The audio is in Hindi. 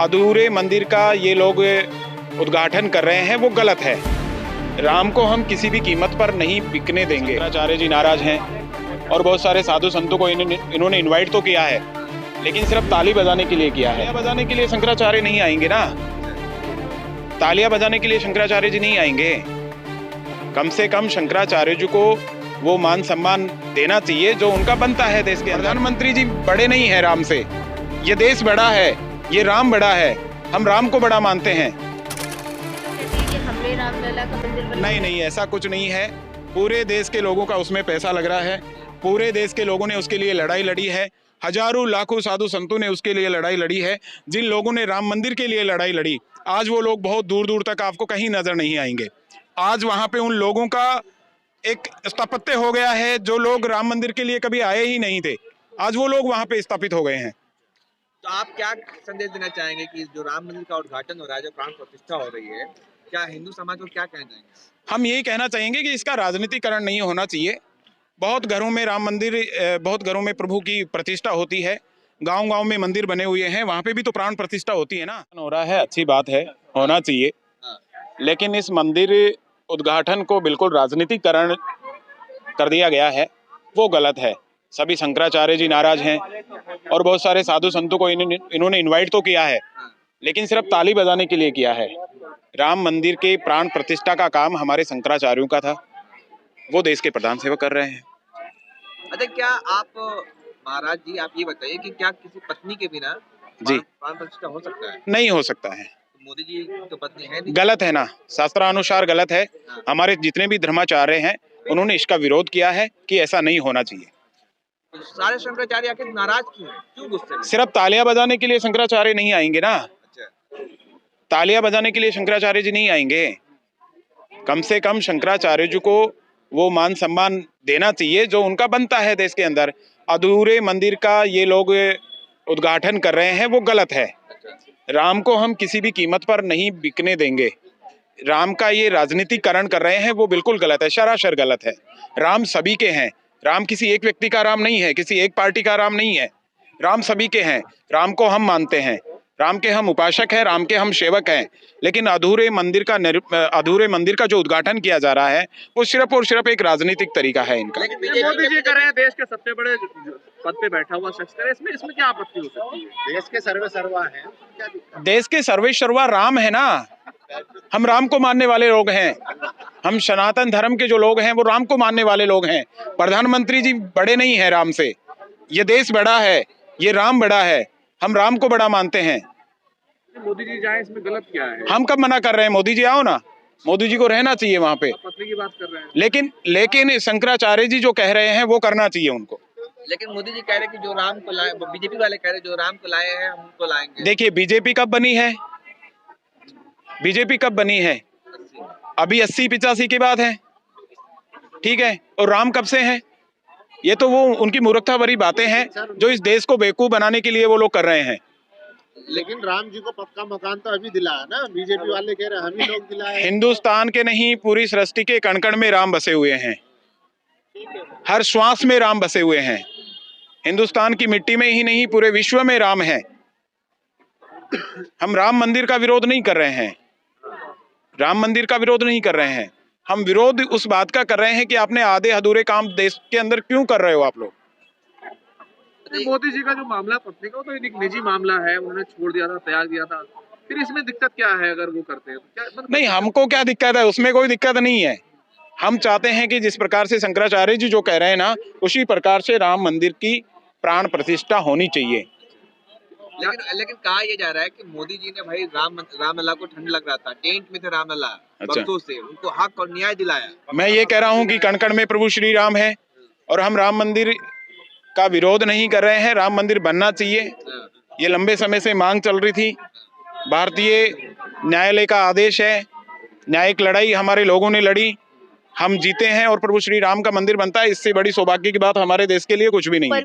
अधूरे मंदिर का ये लोग उद्घाटन कर रहे हैं वो गलत है। राम को हम किसी भी कीमत पर नहीं बिकने देंगे। शंकराचार्य जी नाराज हैं और बहुत सारे साधु संतों को इन्होंने इनवाइट तो किया है, लेकिन सिर्फ ताली बजाने के लिए किया है। तालियां बजाने के लिए शंकराचार्य नहीं आएंगे ना, तालियां बजाने के लिए शंकराचार्य जी नहीं आएंगे। कम से कम शंकराचार्य जी को वो मान सम्मान देना चाहिए जो उनका बनता है देश के। प्रधानमंत्री जी बड़े नहीं है राम से, ये देश बड़ा है, ये राम बड़ा है, हम राम को बड़ा मानते हैं। हमने रामलला का मंदिर नहीं नहीं, ऐसा कुछ नहीं है। पूरे देश के लोगों का उसमें पैसा लग रहा है, पूरे देश के लोगों ने उसके लिए लड़ाई लड़ी है, हजारों लाखों साधु संतों ने उसके लिए लड़ाई लड़ी है। जिन लोगों ने राम मंदिर के लिए लड़ाई लड़ी, आज वो लोग बहुत दूर दूर तक आपको कहीं नजर नहीं आएंगे। आज वहां पे उन लोगों का एक स्थापत्य हो गया है, जो लोग राम मंदिर के लिए कभी आए ही नहीं थे, आज वो लोग वहां पे स्थापित हो गए हैं। तो आप क्या संदेश देना चाहेंगे कि जो राम मंदिर का उद्घाटन हो रहा है, जो प्राण प्रतिष्ठा हो रही है, क्या हिंदू समाज को क्या कहना चाहेंगे? हम यही कहना चाहेंगे कि इसका राजनीतिकरण नहीं होना चाहिए। बहुत घरों में राम मंदिर, बहुत घरों में प्रभु की प्रतिष्ठा होती है, गांव-गांव में मंदिर बने हुए हैं, वहां पे भी तो प्राण प्रतिष्ठा होती है ना। हो रहा है, अच्छी बात है, होना चाहिए, लेकिन इस मंदिर उद्घाटन को बिल्कुल राजनीतिकरण कर दिया गया है, वो गलत है। सभी शंकराचार्य जी नाराज हैं और बहुत सारे साधु संतों को इन्होंने इनवाइट तो किया है, लेकिन सिर्फ ताली बजाने के लिए किया है। राम मंदिर के प्राण प्रतिष्ठा का काम हमारे शंकराचार्यों का था, वो देश के प्रधान सेवक कर रहे हैं। अच्छा, क्या आप महाराज जी आप ये बताइए कि क्या किसी पत्नी के बिना जी प्राण प्रतिष्ठा हो सकता है? नहीं हो सकता है, तो मोदी जी तो पत्नी है नहीं। गलत है ना, शास्त्रानुसार गलत है। हमारे जितने भी धर्माचार्य हैं उन्होंने इसका विरोध किया है कि ऐसा नहीं होना चाहिए। तो सारे शंकराचार्य आखिर नाराज क्यों हैं? क्यों गुस्से में? सिर्फ तालियां बजाने के लिए शंकराचार्य नहीं आएंगे ना, अच्छा, तालियां बजाने के लिए शंकराचार्य जी नहीं आएंगे। कम से कम शंकराचार्य जी को वो मान सम्मान देना चाहिए जो उनका बनता है देश के अंदर। अधूरे मंदिर का ये लोग उद्घाटन कर रहे हैं वो गलत है। राम को हम किसी भी कीमत पर नहीं बिकने देंगे। राम का ये राजनीतिकरण कर रहे हैं वो बिल्कुल गलत है, सरासर गलत है। राम सभी के हैं, राम किसी एक व्यक्ति का राम नहीं है, किसी एक पार्टी का राम नहीं है, राम सभी के हैं। राम को हम मानते हैं, राम के हम उपासक हैं, राम के हम सेवक हैं, लेकिन अधूरे मंदिर का जो उद्घाटन किया जा रहा है वो सिर्फ और सिर्फ एक राजनीतिक तरीका है इनका। लेकिन मोदी जी कर रहे हैं, देश के सबसे बड़े पद पे बैठा हुआ शख्स करे, इसमें क्या आपत्ति हो सकती है? देश के सर्वे सर्वा है, क्या दिक्कत? देश के सर्वे सर्वा राम है ना, हम राम को मानने वाले लोग हैं, हम सनातन धर्म के जो लोग हैं वो राम को मानने वाले लोग हैं। प्रधानमंत्री जी बड़े नहीं है राम से, ये देश बड़ा है, ये राम बड़ा है, हम राम को बड़ा मानते हैं। मोदी जी जाए, इसमें गलत क्या है? हम कब मना कर रहे हैं? मोदी जी आओ ना, मोदी जी को रहना चाहिए वहां पे, पत्नी की बात कर रहे हैं। लेकिन शंकराचार्य जी जो कह रहे हैं वो करना चाहिए उनको। लेकिन मोदी जी कह रहे हैं कि जो राम को लाए, बीजेपी वाले कह रहे हैं जो राम को लाए हैं हम उनको लाएंगे। देखिए, बीजेपी कब बनी है? बीजेपी कब बनी है? अभी 80-85 की बात है, ठीक है। और राम कब से है? ये तो वो उनकी मूर्खता भरी बातें हैं जो इस देश को बेवकूफ बनाने के लिए वो लोग कर रहे हैं। लेकिन राम जी को पक्का मकान तो अभी दिला है ना, बीजेपी वाले कह रहे हैं हम ही लोग दिलाए हैं। हिंदुस्तान के नहीं, पूरी सृष्टि के कण कण में राम बसे हुए हैं, हर श्वास में राम बसे हुए हैं। हिंदुस्तान की मिट्टी में ही नहीं, पूरे विश्व में राम है। हम राम मंदिर का विरोध नहीं कर रहे हैं, राम मंदिर का विरोध नहीं कर रहे हैं, हम विरोध उस बात का कर रहे हैं कि आपने आधे अधूरे काम देश के अंदर क्यों कर रहे हो आप लोग। मोदी जी का जो मामला पत्नी का, वो तो एक निजी मामला है, उन्होंने छोड़ दिया था, त्याग दिया था, फिर इसमें दिक्कत क्या है अगर वो करते हैं तो? क्या मतलब नहीं, हमको क्या दिक्कत है, उसमें कोई दिक्कत नहीं है। हम चाहते हैं कि जिस प्रकार से शंकराचार्य जी जो कह रहे हैं ना, उसी प्रकार से राम मंदिर की प्राण प्रतिष्ठा होनी चाहिए। लेकिन कहा यह जा रहा है कि मोदी जी ने भाई रामलला को ठंड लग रहा था, टेंट में थे रामलला, भक्तों से उनको हक और न्याय दिलाया। मैं ये कह रहा हूँ कि कण कण में प्रभु श्री राम है और हम राम मंदिर का विरोध नहीं कर रहे हैं। राम मंदिर बनना चाहिए, ये लंबे समय से मांग चल रही थी, भारतीय न्यायालय का आदेश है, न्यायिक लड़ाई हमारे लोगों ने लड़ी, हम जीते हैं और प्रभु श्री राम का मंदिर बनता है। इससे बड़ी सौभाग्य की बात हमारे देश के लिए कुछ भी नहीं है।